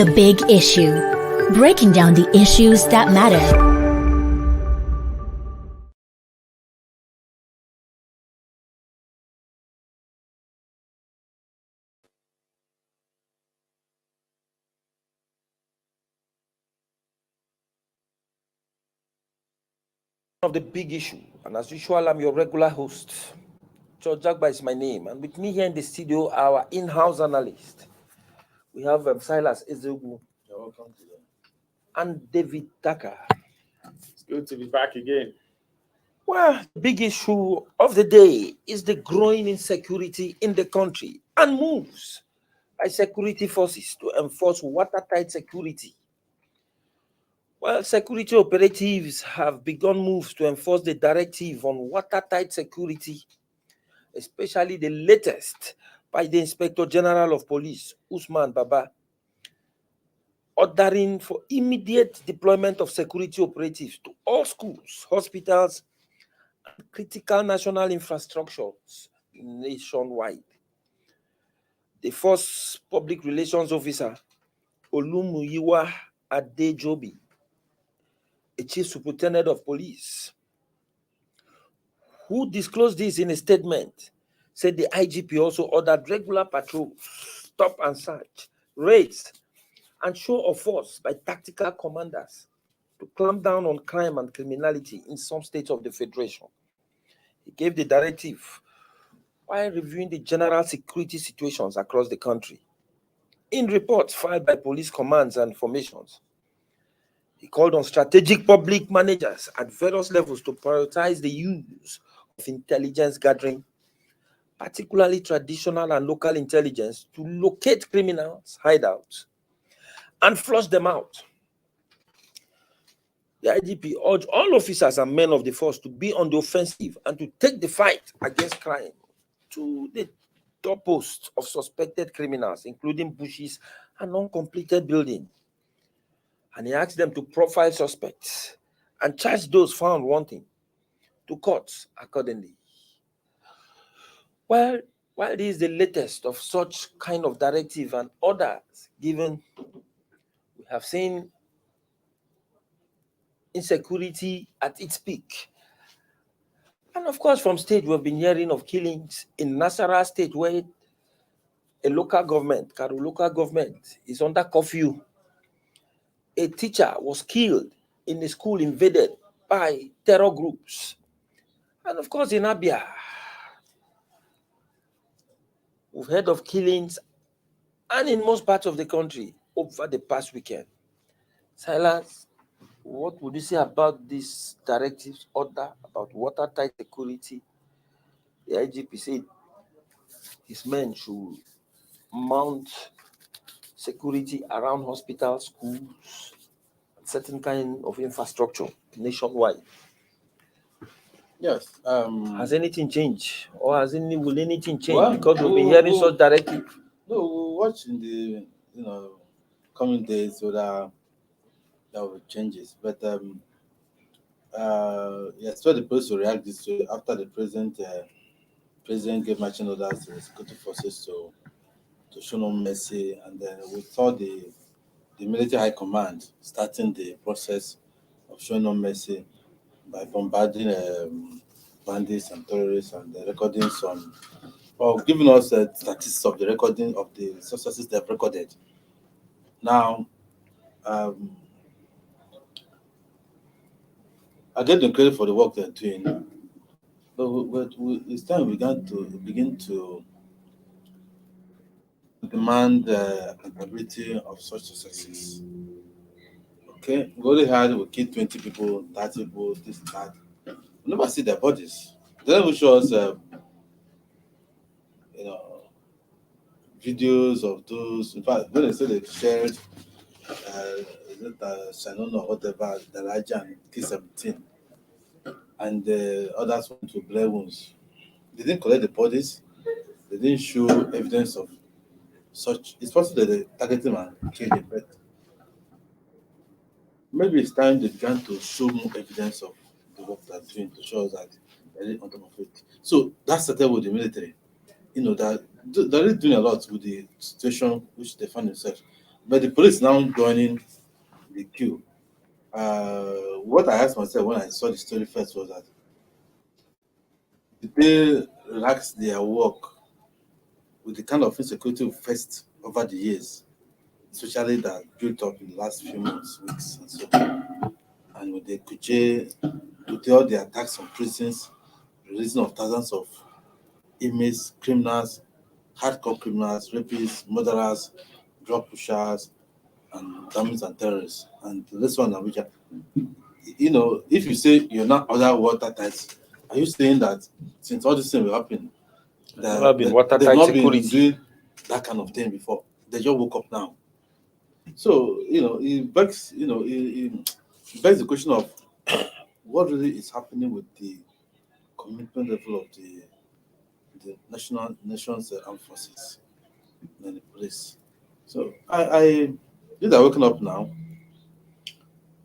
The Big Issue. Breaking down the issues that matter. Of the big issue, and as usual, I'm your regular host. George Jagba is my name, and with me here in the studio, our in-house analyst. We have Silas Ezegu. You're welcome to them. And David Tucker. It's good to be back again. Well, the big issue of the day is the growing insecurity in the country and moves by security forces to enforce watertight security. Well, security operatives have begun moves to enforce the directive on watertight security, especially the latest by the Inspector General of Police, Usman Baba, ordering for immediate deployment of security operatives to all schools, hospitals, and critical national infrastructures nationwide. The first public relations officer, Olumuyiwa Adejobi, a chief superintendent of police, who disclosed this in a statement, said the IGP also ordered regular patrols, stop and search, raids, and show of force by tactical commanders to clamp down on crime and criminality in some states of the Federation. He gave the directive while reviewing the general security situations across the country. In reports filed by police commands and formations, he called on strategic public managers at various levels to prioritize the use of intelligence gathering, particularly traditional and local intelligence, to locate criminals' hideouts and flush them out. The IGP urged all officers and men of the force to be on the offensive and to take the fight against crime to the doorposts of suspected criminals, including bushes and uncompleted buildings. And he asked them to profile suspects and charge those found wanting to courts accordingly. While this is the latest of such kind of directive and orders given, we have seen insecurity at its peak. And of course, from state, we've been hearing of killings in Nasarawa State, where a local government, Karu local government, is under curfew. A teacher was killed in a school invaded by terror groups. And of course, in Abia, we've heard of killings and in most parts of the country over the past weekend. Silas, what would you say about this directive's order about watertight security? The IGP said his men should mount security around hospitals, schools, and certain kind of infrastructure nationwide. Yes. Has anything changed, or will anything change? Because we've been hearing such directive. No, we'll watch in the coming days whether there will be changes. But yes, so the police will react this way after the president gave marching orders to the security forces to show no mercy, and then we saw the military high command starting the process of showing no mercy by bombarding bandits and terrorists and recording some, or giving us statistics of the recording of the successes they've recorded. Now, I get them credit for the work they're doing, but it's time we begin to demand accountability of such successes. Okay, we killed 20 people, 30 people, this, that. We never see their bodies. They don't even show us, videos of those. In fact, when they say they shared, Shannon or whatever, the Raja and K-17, and the others went to Blair wounds. They didn't collect the bodies. They didn't show evidence of such. It's possible that they targeted them and killed them, but maybe it's time they began to show more evidence of the work they're doing to show us that they're really on top of it. So that started with the military. That they're really doing a lot with the situation which they find themselves. but the police now joining the queue. What I asked myself when I saw the story first was that did they relax their work with the kind of insecurity we faced over the years, especially that built up in the last few months, weeks, and so on. And with the Kuche, with all the attacks on prisons, releasing of thousands of inmates, criminals, hardcore criminals, rapists, murderers, drug pushers, and dummies and terrorists. And this one, which if you say you're not other watertight, are you saying that since all this thing will happen, Never been they've watertight not been security. doing that kind of thing before? They just woke up now. So it begs it begs the question of what really is happening with the commitment level of the nation's armed forces and the police. So I these are waking up now,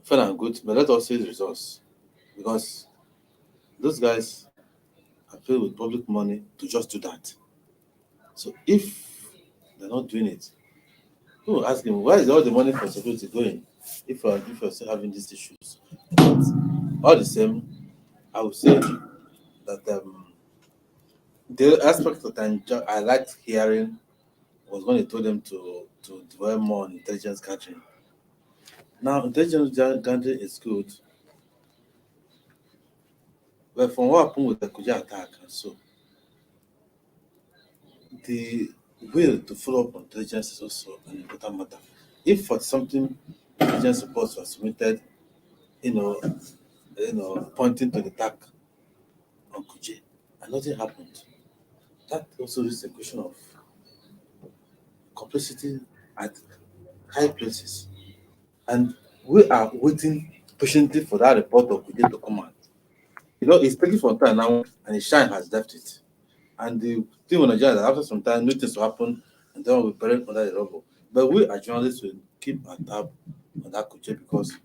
fair and good, but let us see the results because those guys are paid with public money to just do that. So if they're not doing it, who will ask him where is all the money for security going? If you're still having these issues, but all the same, I would say that the aspect that I liked hearing was when they told them to dwell more on intelligence gathering. Now, intelligence gathering is good, but from what happened with the Kuja attack and so, the will to follow up on intelligence is also an important matter. If for something intelligence reports were submitted, you know, pointing to the attack on Kuje, and nothing happened, that also is a question of complicity at high places. And we are waiting patiently for that report of Kuje to come out. It's taking some time now, and the shine has left it. And the thing with Nigeria is that after some time, new things will happen, and then we'll bury it under the rubble. But we as journalists will keep a tab on that Kuje because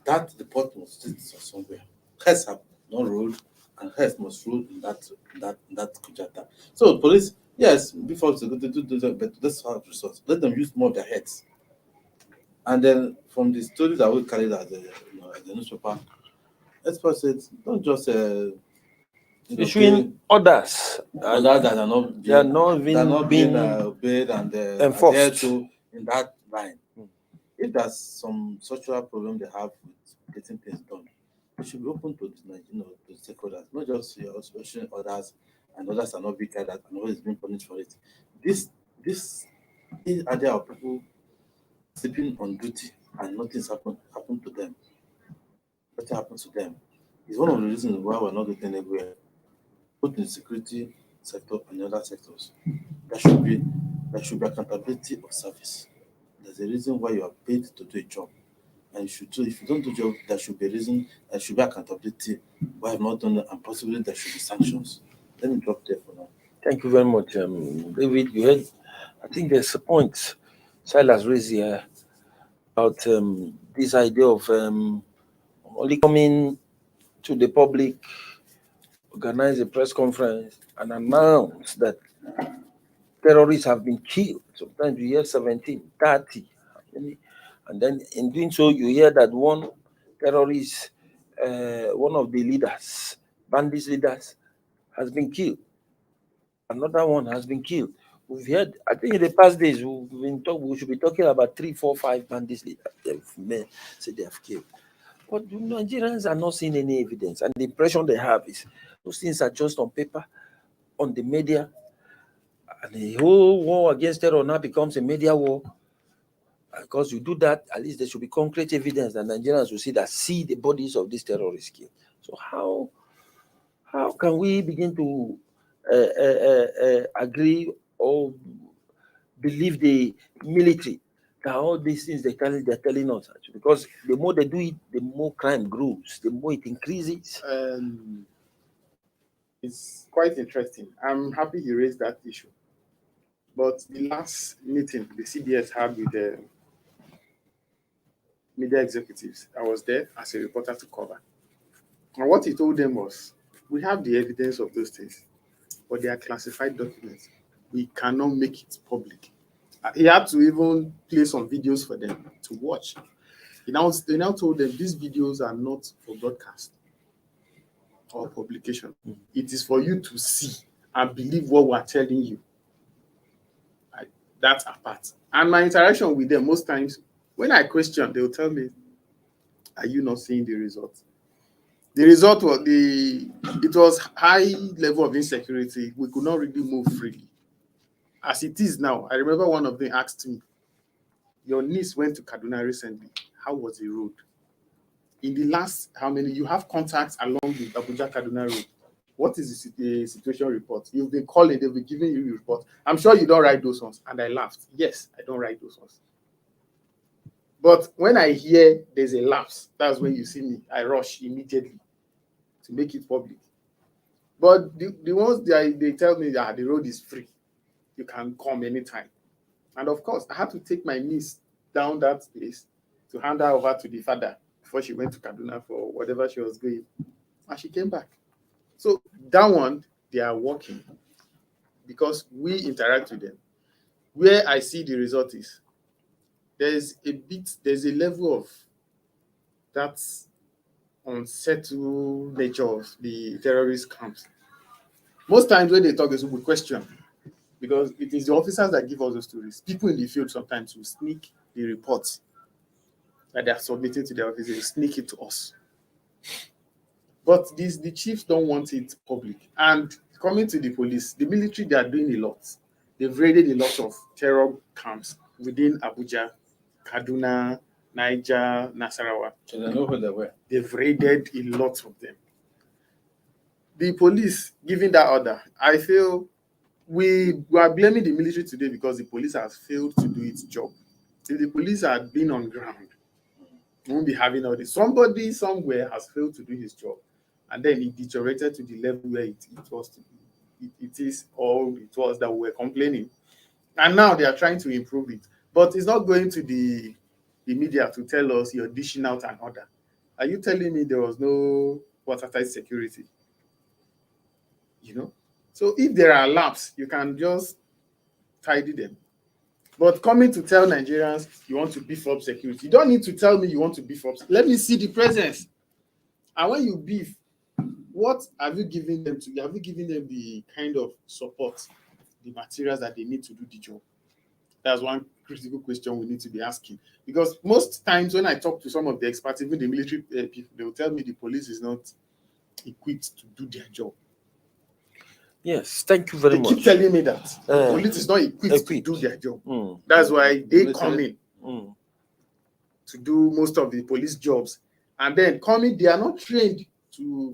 that report must sit somewhere. Heads have not ruled, and heads must rule in that Kuje attack. So police, yes, before to do that, but let's have results. Let them use more of their heads. And then from the stories that we carried at the newspaper, experts said, don't just pay Issuing orders others that are not they are being not that are even not being being obeyed and adhered enforced. to in that line. Mm. If there's some structural problem they have with getting things done, they should be open to to stakeholders, not just issuing orders and others are not being carried out and always being punished for it. This idea of people sleeping on duty and nothing's happened to them, nothing happens to them, is one of the reasons why we're not getting anywhere, both in the security sector and other sectors. There should be accountability of service. There's a reason why you are paid to do a job. And you should do if you don't do job, there should be a reason, there should be accountability why I've not done it, and possibly there should be sanctions. Let me drop there for now. Thank you very much, David. You heard, I think there's a point Silas raised here about this idea of only coming to the public, organize a press conference, and announce that terrorists have been killed. Sometimes you hear 17, 30. And then in doing so, you hear that one terrorist, one of the leaders, bandits leaders, has been killed. Another one has been killed. We've heard, I think in the past days, we should be talking about 3, 4, 5 bandits leaders they've say they have killed. But the Nigerians are not seeing any evidence. And the impression they have is those things are just on paper, on the media. And the whole war against terror now becomes a media war. Because you do that, at least there should be concrete evidence that Nigerians will see the bodies of these terrorists killed. So how can we begin to agree or believe the military that all these things they're telling us? Because the more they do it, the more crime grows, the more it increases. It's quite interesting. I'm happy you raised that issue. But the last meeting the CBS had with the media executives, I was there as a reporter to cover. And what he told them was, we have the evidence of those things, but they are classified documents. We cannot make it public He had to even play some videos for them to watch. They now told them these videos are not for broadcast or publication. It is for you to see and believe what we're telling you. That's apart. And my interaction with them, most times, when I question, they'll tell me, are you not seeing the result? The result was it was high level of insecurity. We could not really move freely. As it is now, I remember one of them asked me, your niece went to Kaduna recently. How was the road? In the last, how many, you have contacts along the Abuja Kaduna road. What is the situation report? You've been calling, they'll be giving you a report. I'm sure you don't write those ones. And I laughed. Yes, I don't write those ones. But when I hear there's a lapse, that's when you see me. I rush immediately to make it public. But the ones they tell me that the road is free. You can come anytime. And of course, I had to take my niece down that place to hand her over to the father before she went to Kaduna for whatever she was doing. And she came back. So that one, they are working because we interact with them. Where I see the result is, there's a level of that unsettled nature of the terrorist camps. Most times when they talk, they will question, because it is the officers that give us the stories. People in the field sometimes will sneak the reports that they are submitting to the officers, they sneak it to us. But the chiefs don't want it public. And coming to the police, the military, they are doing a lot. They've raided a lot of terror camps within Abuja, Kaduna, Niger, Nasarawa. So they know who they were. They've raided a lot of them. The police giving that order, I feel we are blaming the military today because the police has failed to do its job. If the police had been on ground, we won't be having all this. Somebody somewhere has failed to do his job, and then it deteriorated to the level where it was that we were complaining. And now they are trying to improve it. But it's not going to the media to tell us you're dishing out an order. Are you telling me there was no watertight security? So if there are laps, you can just tidy them. But coming to tell Nigerians you want to beef up security, you don't need to tell me you want to beef up. Let me see the presence. And when you beef, what have you given them to? Have you given them the kind of support, the materials that they need to do the job? That's one critical question we need to be asking. Because most times when I talk to some of the experts, even the military people, they will tell me the police is not equipped to do their job. Yes, thank you very much. They keep telling me that the police is not equipped to do their job. That's why they come in to do most of the police jobs. And then coming, they are not trained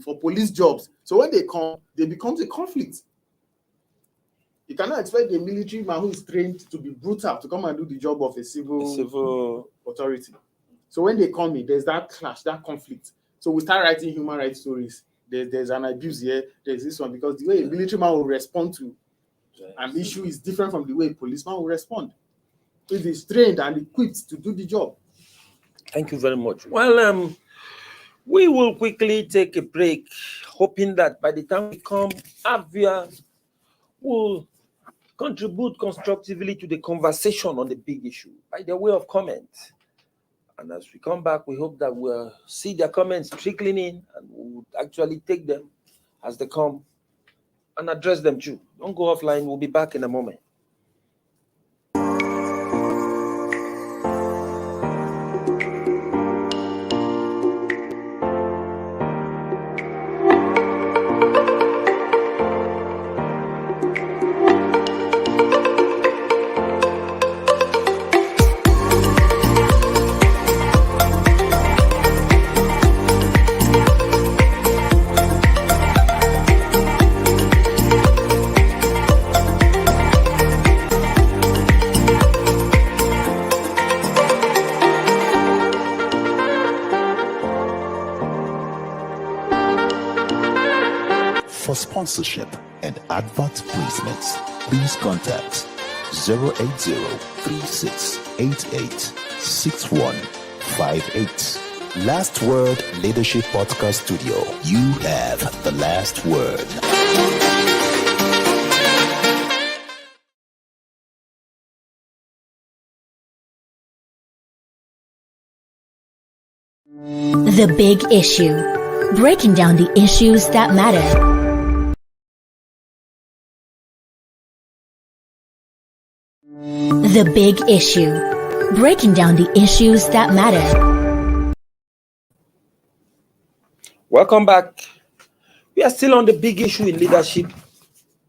for police jobs. So when they come, there becomes a conflict. You cannot expect a military man who is trained to be brutal to come and do the job of a civil authority. So when they come in, there's that clash, that conflict. So we start writing human rights stories. There's an abuse here, there's this one, because the way a military man will respond to an issue is different from the way a policeman will respond. If he's trained and equipped to do the job. Thank you very much. Well, we will quickly take a break, hoping that by the time we come, Avia will contribute constructively to the conversation on the big issue by the way of comment. And as we come back, we hope that we'll see their comments trickling in and we'll actually take them as they come and address them too. Don't go offline. We'll be back in a moment. For sponsorship and advert placements, please contact 080-3688-6158. Last Word Leadership Podcast Studio. You have the last word. The Big Issue. Breaking down the issues that matter. The Big Issue. Breaking down the issues that matter. Welcome back. We are still on the big issue in leadership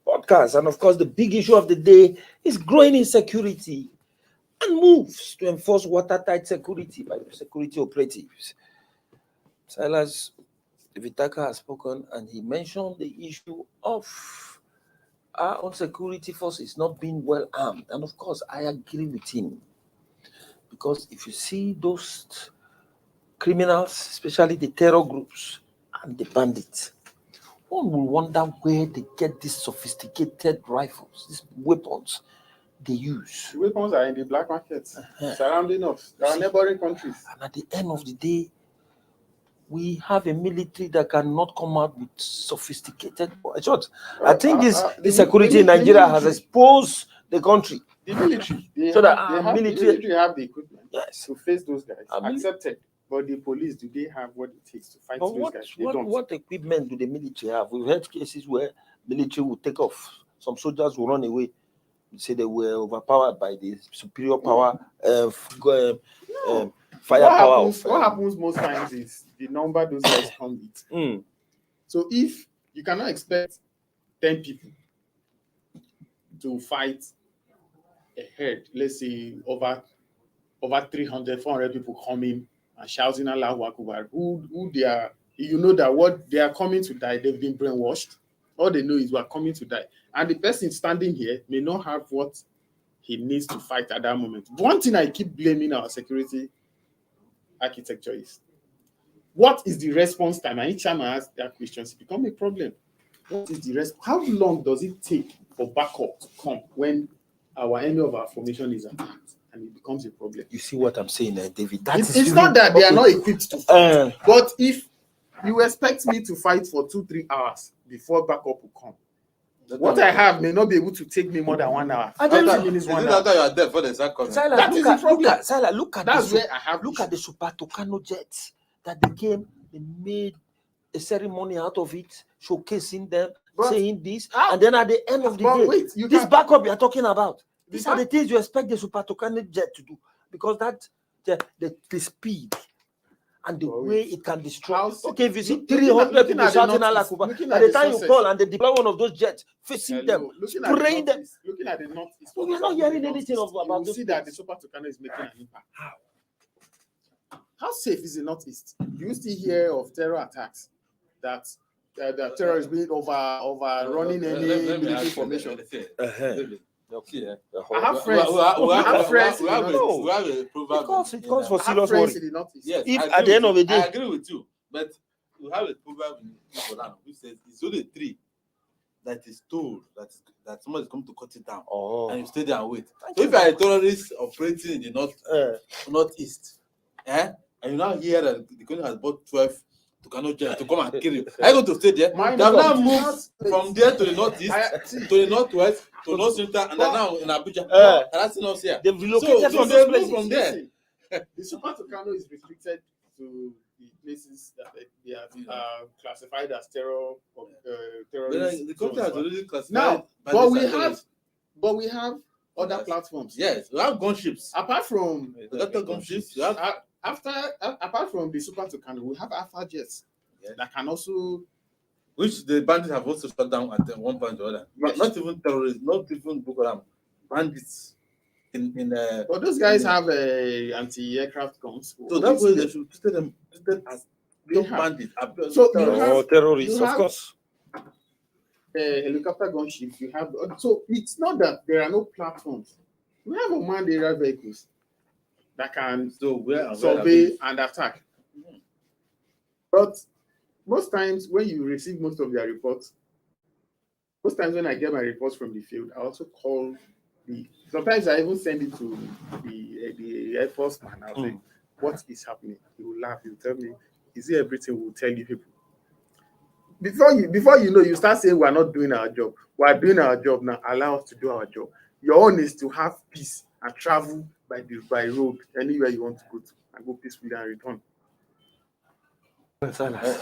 podcast. And of course, the big issue of the day is growing insecurity and moves to enforce watertight security by security operatives. Silas Vitaka has spoken and he mentioned the issue of our own security forces not being well armed. And of course, I agree with him. Because if you see those criminals, especially the terror groups and the bandits, one will wonder where they get these sophisticated rifles, these weapons they use. The weapons are in the black market, surrounding us. There are neighboring countries. And at the end of the day, we have a military that cannot come out with sophisticated shots. I think the security in Nigeria has exposed the country. The military, the military have the equipment to face those guys. Accepted. But the police, do they have what it takes to fight those guys? They don't. What equipment do the military have? We've had cases where military will take off. Some soldiers will run away. Say they were overpowered by the superior power, firepower. What happens most times is the number those guys come with. So if you cannot expect 10 people to fight a herd, let's say over 300, 400 people coming and shouting Allahu Akbar, who they are, you know that what they are coming to die, they've been brainwashed. All they know is we are coming to die. And the person standing here may not have what he needs to fight at that moment. One thing I keep blaming our security architecture is, what is the response time? And each time I ask that question, it becomes a problem. What is the response? How long does it take for backup to come when any of our formation is attacked? And it becomes a problem. You see what I'm saying, David? It's not that they are not equipped to fight, but if you expect me to fight for 2-3 hours before backup will come, what I have may not be able to take me more than 1 hour. After you are there for the second. That is the problem. Look at the Super Tucano jets that they came. They made a ceremony out of it, showcasing them, saying this, and then at the end of the day, this backup you are talking about. These are the things you expect the Super Tucano jet to do, because that the speed and the way it can destroy. Okay, if you see 300 people shouting Allah Akbar, by the time you call and they deploy one of those jets facing them, spraying them. Looking at the northeast, we are not hearing anything about this. You see that the Super Tucano is making an impact. How safe is the northeast? Do you still hear of terror attacks that the terror is being overrunning any military formation? I have friends. It calls for serious worry. Yes, if at the end of the day, I agree with you, but we have a proverb in Quran which says it's only a tree that is told that someone is coming to cut it down, and you stay there and wait. So if you are a terrorist operating in the northeast, and you now hear that the country has bought 12 Tucano jets to come and kill you, are you going to stay there? They have now moved from there to the northeast, to the northwest, to North Central, and they're now in Abuja. That's not here. They've relocated from those places. From there. The Super Tucano is restricted to the places that they are classified as terrorist. The country has already classified. Now, but we have other platforms. Yes, we have gunships. Apart from gunships, apart from the Super Tucano, we have Alpha jets that can also, which the bandits have also shut down at one point or other. Yes. Not even terrorists, not even Boko Haram, bandits. But those guys have anti-aircraft guns. So that way they should treat them as bandits. So terrorists, of course. Helicopter gunships. You have, so it's not that there are no platforms. We have unmanned aerial vehicles that can survey and attack. But most times when you receive most of their reports, most times when I get my reports from the field, I also call sometimes I even send it to the Air Force man. I'll say, what is happening? He will laugh, he will tell me, is it everything we'll tell you people? Before you know, you start saying we're not doing our job. We're doing our job now, allow us to do our job. Your own is to have peace and travel by road anywhere you want to go to and go peacefully and return.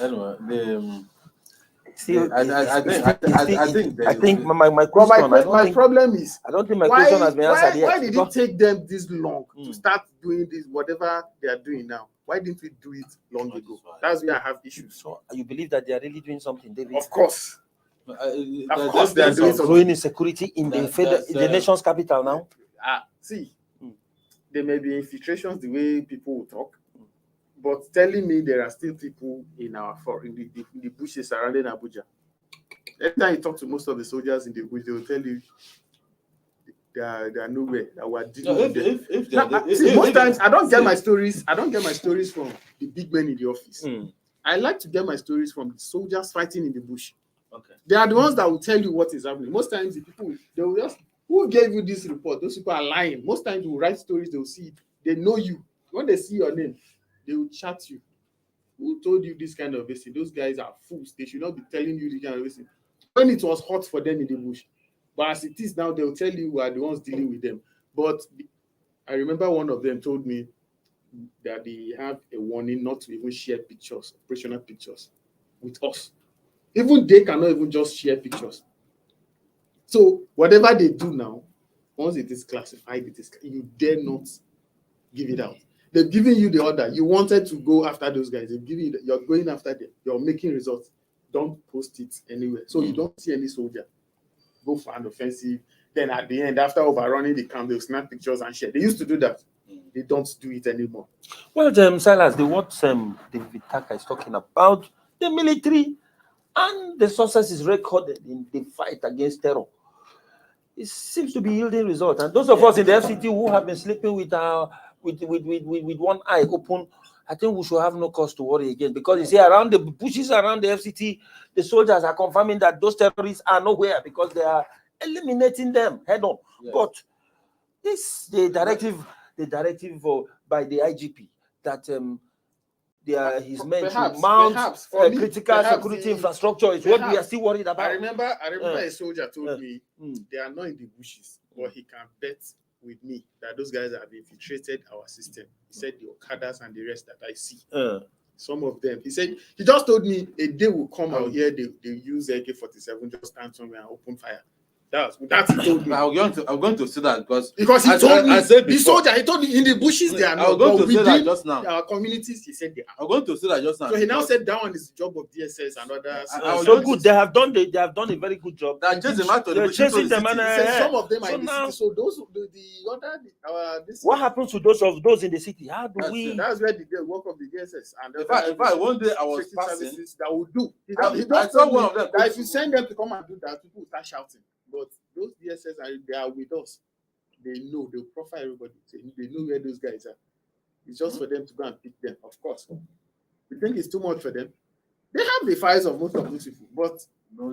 Anyway, Still, I think I think my But question. my problem is, I don't think my question has been answered yet. why did it because- take them this long to start doing this, whatever they are doing now? Why didn't we do it long ago? That's where I have issues. So you believe that they are really doing something, David? Of course. Of course they are doing something. Growing insecurity in the nation's capital now. See, there may be infiltrations the way people will talk, but telling me there are still people in the bushes surrounding Abuja. Every time you talk to most of the soldiers in the bush, they will tell you they are nowhere. That we're dealing with them. Most times I don't get my stories. I don't get my stories from the big men in the office. I like to get my stories from the soldiers fighting in the bush. Okay. They are the ones that will tell you what is happening. Most times the people they will just, who gave you this report? Those people are lying. Most times you write stories, they will see it. They know you. When they see your name, they will chat you. Who told you this kind of thing? Those guys are fools. They should not be telling you this kind of thing. When it was hot for them in the bush. But as it is now, they'll tell you we are the ones dealing with them. But I remember one of them told me that they have a warning not to even share pictures, operational pictures, with us. Even they cannot even just share pictures. So whatever they do now, once it is classified, you dare not give it out. They've given you the order. You wanted to go after those guys. They've given you you're going after them. You're making results. Don't post it anywhere. So you don't see any soldier go for an offensive. Then at the end, after overrunning the camp, they'll snap pictures and share. They used to do that. They don't do it anymore. Well, Silas, what David Taka is talking about, the military and the success is recorded in the fight against terror. It seems to be yielding results. And those of us in the FCT who have been sleeping with one eye open, I think we should have no cause to worry again, because you see, around the bushes around the FCT, the soldiers are confirming that those terrorists are nowhere because they are eliminating them head on. Yes. But the directive by the IGP that he's meant to mount critical security infrastructure is what we are still worried about. I remember a soldier told me they are not in the bushes, but he can bet with me that those guys have infiltrated our system. He said the Okadas and the rest that I see. Some of them. He said, he just told me a day will come out here, they use AK-47, just stand somewhere and open fire. That's he told me. I'm going to say that because he told me, the soldier, he told me in the bushes they are not. I'm going to say that just now. Our communities, he said they are. I'm going to say that just now. So he now said that one is the job of DSS and others. So good, they have done a very good job. They're chasing them out to the bush. Chasing them, and some of them are in the city. So those what happens to those in the city? How do we? That's where the work of the DSS and in fact, one day I was passing that will do. I saw one of them. That if you send them to come and do that, people will start shouting. But those DSS they are with us. They know, they'll profile everybody. They know where those guys are. It's just for them to go and pick them, of course. You think it's too much for them? They have the files of most of those people, but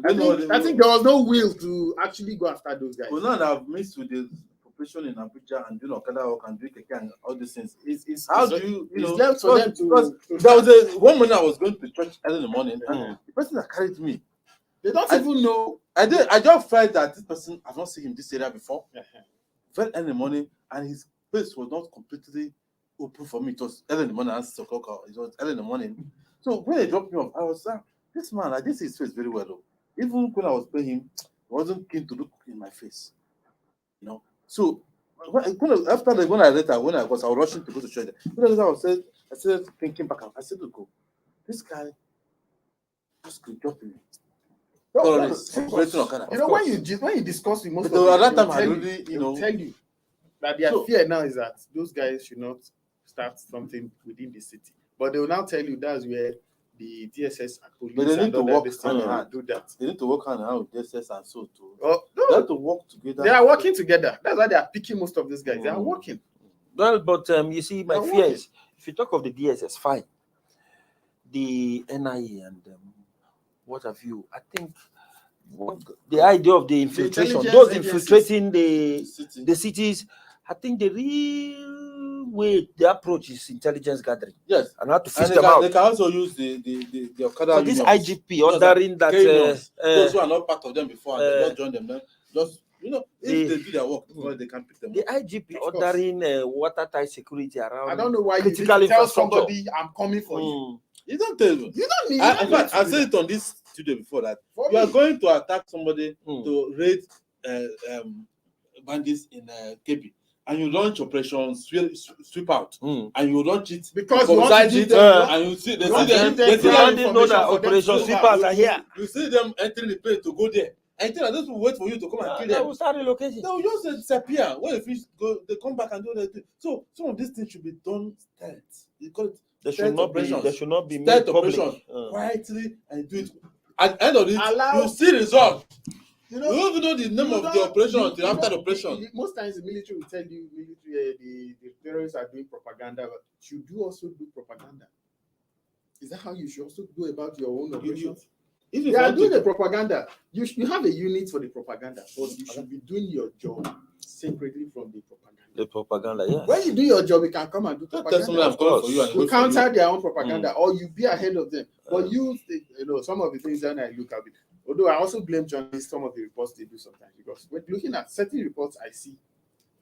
I think there was no will to actually go after those guys. Well, now I've missed with the population in Abuja and Okada and do Keke and all these things. How do you know? Left for them to there was one morning I was going to church early in the morning, and the person that carried me, they don't even know. I just felt that this person, I've not seen him this area before. Very early in the morning, and his face was not completely open for me. It was early in the morning, it was early in the morning. So when they dropped me off, I was this man, I didn't see his face very well though. Even when I was paying him, he wasn't keen to look in my face. You know. So when I was rushing to go to church. I started thinking back. I said, look, this guy just could drop me. When you discuss with most of them, at that time, I really, tell you that their fear now is that those guys should not start something within the city. But they will now tell you that's where the DSS and police they need to work hand in hand. Do that. They need to work hand in hand with DSS and so too. They have to work together. They are working together. That's why they are picking most of these guys. They are working. Well, but you see, my fear is, if you talk of the DSS, fine. The NIA and what have you? I think the idea of the infiltration, those infiltrating the cities, I think the real way, the approach is intelligence gathering. Yes, and how to fish them out. They can also use the Okada. So this IGP ordering that those who are not part of them before, and they just join them. Then just if they do their work, they can pick them. The IGP ordering watertight security around. I don't know why you tell somebody I'm coming for you. You don't tell me. You don't need. In fact, I said it on this studio before that you are going to attack somebody to raid bandits in KB, and you launch operation sweep out, and you launch it because you want to give them, and you see they didn't know that operation sweep out are here. You see them entering the plane to go there. I think those will wait for you to come and kill them. They will start relocating. They will just disappear. When the fish go, they come back and do that. So some of these things should be done stealth. They should not be made stealth public. Operation quietly and do it. At the end of it, you see result. You don't even know the name of the operation until after the operation. Most times the military will tell you the terrorists are doing propaganda, but you do also do propaganda. Is that how you should also go about your own operations? If you are doing the propaganda, you have a unit for the propaganda, but you should be doing your job separately from the propaganda. The propaganda, yes. When you do your job, you can come and do propaganda. To counter their own propaganda, or you be ahead of them. But some of the things that I look at it. Although I also blame journalists, some of the reports they do sometimes, because when looking at certain reports I see,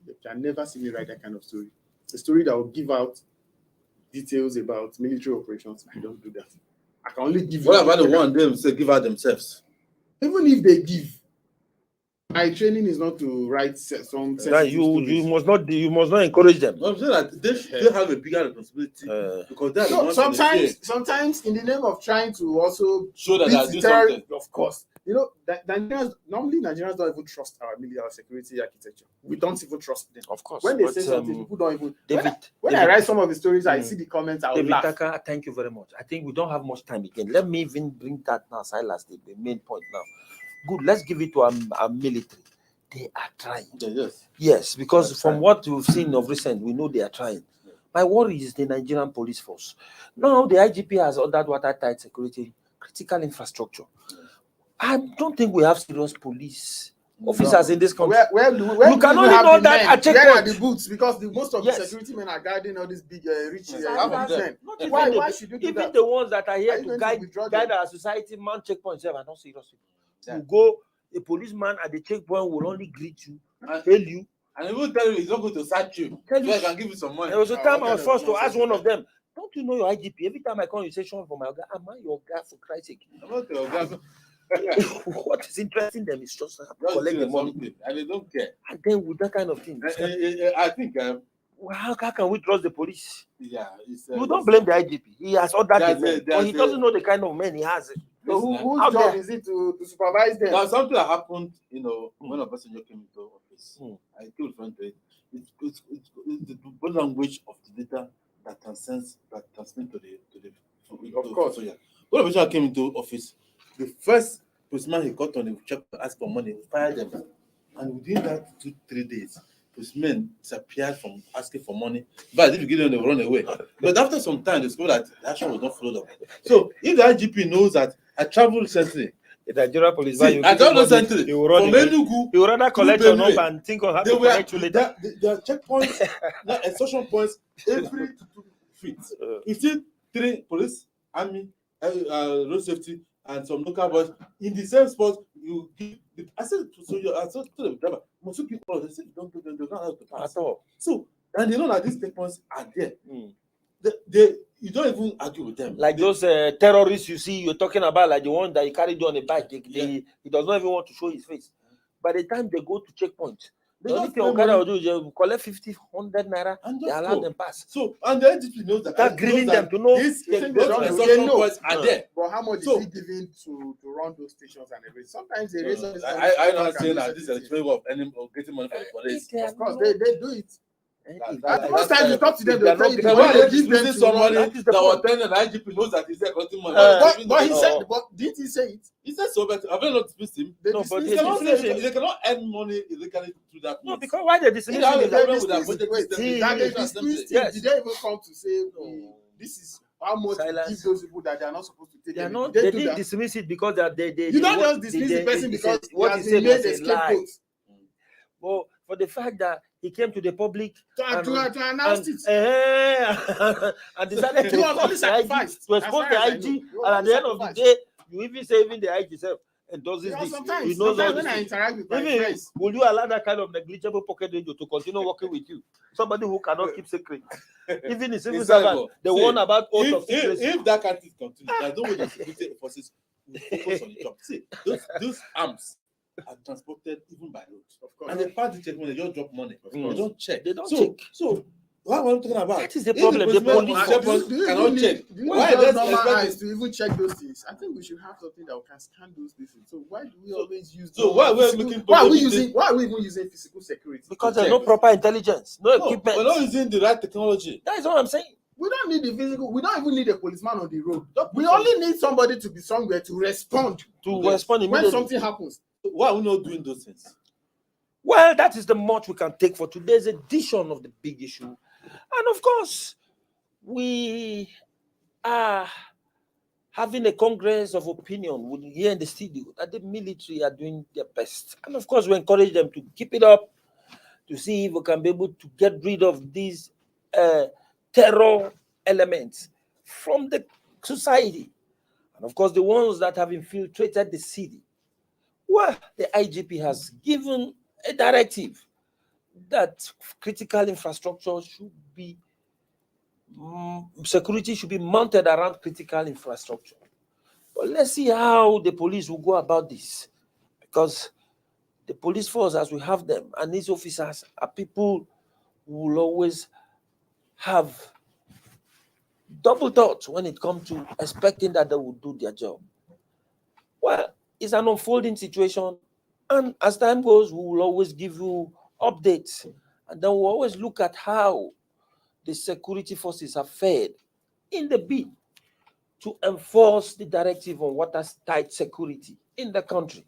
you can never see me write that kind of story. A story that will give out details about military operations. I don't do that. I can only give. What about the one them say give out themselves? Even if they give, my training is not to write some. That you must not encourage them. I'm saying that they still have a bigger responsibility because that's sometimes in the name of trying to also show that they are doing something. Of course, Nigerians don't even trust our military security architecture. We don't even trust them. Of course, when they say something, people don't even. When David, I write some of the stories, I see the comments. I will laugh. Taka, thank you very much. I think we don't have much time again. Let me even bring that now, Silas, the main point now. Good, let's give it to our military. They are trying. Yes, because from what we've seen of recent, we know they are trying. My worry is the Nigerian police force. Now the IGP has ordered watertight security, critical infrastructure. I don't think we have serious police officers in this country. You can only know that at checkpoint. Where are the boots? Because most of the security men are guarding all these big, rich men. Why should you do that? Even the ones that are here to guide our society, man, checkpoints are not serious. You go, a policeman at the checkpoint will only greet you, tell you, and he will tell you he's not going to search you. I can give you some money. There was a time I was forced to ask one of them, don't you know your IGP? Every time I call you, say, Sean, for my guy, am I your guy for Christ's sake? I'm not your guy. What is interesting them is just collect the money. And they don't care. And then with that kind of thing, I think how can we trust the police? Yeah, you don't blame the IGP. He has ordered the men, but he doesn't know the kind of men he has. So whose job is it to supervise them? Now something that happened, when a passenger came into office, I told friend it's the body language of the data that transmits to the of course. When a passenger came into office, the first policeman he got on the check to ask for money, he fired them, and within that 2-3 days, policemen disappeared from asking for money. But if you give them, they will run away. But after some time, they discovered that the action was not followed up. So if the IGP knows that I traveled recently, the Nigerian police, I don't know recently. He will rather collect your number and think on how to collect you later. There are checkpoints, extortion points every 2 feet. You see 3 police, army, road safety, and some local boys in the same spot. You give. I said to the driver, must you give all? They said don't give them. They don't have to pass at all. So and they know that these checkpoints are there. You don't even argue with them. Like those terrorists you see, you're talking about, like the one that he carried on a bike. He does not even want to show his face. By the time they go to checkpoint, the only thing Okada will do is they collect 50, 100 naira and they allow them pass. So, and the IGP knows that. That's grieving them to know these points are there. But how much is he giving to run those stations and everything? Sometimes they raise. I'm not saying that this is a way of getting money from the police. Of course, they do it. Most times you talk to them, they'll give them to somebody that was telling the IGP knows that he's there collecting money. But he said, didn't he say it? He said so, but I've not dismissed him. No, but they cannot earn money illegally through that. No, because why they dismiss him? Did they even come to say this is how much give those people that they are not supposed to take? They didn't dismiss it because they you don't just dismiss the person because what he said made a scapegoat. Well, for the fact that he came to the public to announce it and decided to expose the IG, and at the end of the day, you even say even the IG itself, endorses Yeah, this. sometimes, He knows all when this. I interact with my Even friends, will you allow that kind of negligible pocket radio to continue working with you? Somebody who cannot keep secret. Even the civil servant, the one about oath of secrecy. If that kind of thing continues, there's no way the security forces will focus on the job. See, those arms are transported even by road. of course. And they pass the check when they just drop money. They don't check. They don't so, check. So what am I talking about? That is the If problem. The police policeman Do you cannot need, check. do you Why need those let's normal expect eyes to even check those things? I think we should have something that can scan those things. So why do we always use? So why normal are we physical- making? Why are we even using physical security? Because to there's check? no proper intelligence, no equipment. We're not using the right technology. That is what I'm saying. We don't need the physical. We don't even need a policeman on the road. Don't We put only need somebody to be somewhere to respond To Okay. respond when immediately. something happens. Why are we not doing those things? Well, that is the much we can take for today's edition of the big issue. And of course, we are having a congress of opinion here in the studio that the military are doing their best. And of course, we encourage them to keep it up to see if we can be able to get rid of these terror elements from the society. And of course, the ones that have infiltrated the city. Well, the IGP has given a directive that critical infrastructure should be, security should be mounted around critical infrastructure. But let's see how the police will go about this. Because the police force, as we have them, and these officers are people who will always have double thoughts when it comes to expecting that they will do their job. Well, it's an unfolding situation, and as time goes, we will always give you updates, and then we'll always look at how the security forces are fared in the bid to enforce the directive on watertight security in the country.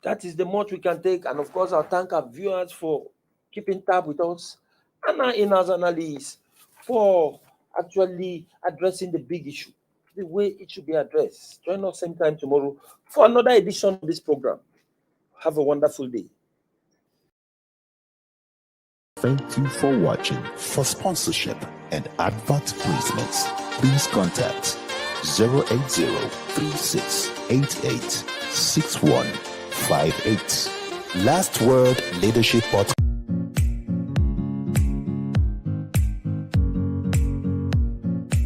That is the much we can take, and of course, I'll thank our viewers for keeping tab with us, and our in-house analysts for actually addressing the big issue the way it should be addressed. Join us same time tomorrow for another edition of this program. Have a wonderful day. Thank you for watching. For sponsorship and advert placements, please contact 080-3688-6158. Last Word Leadership Podcast.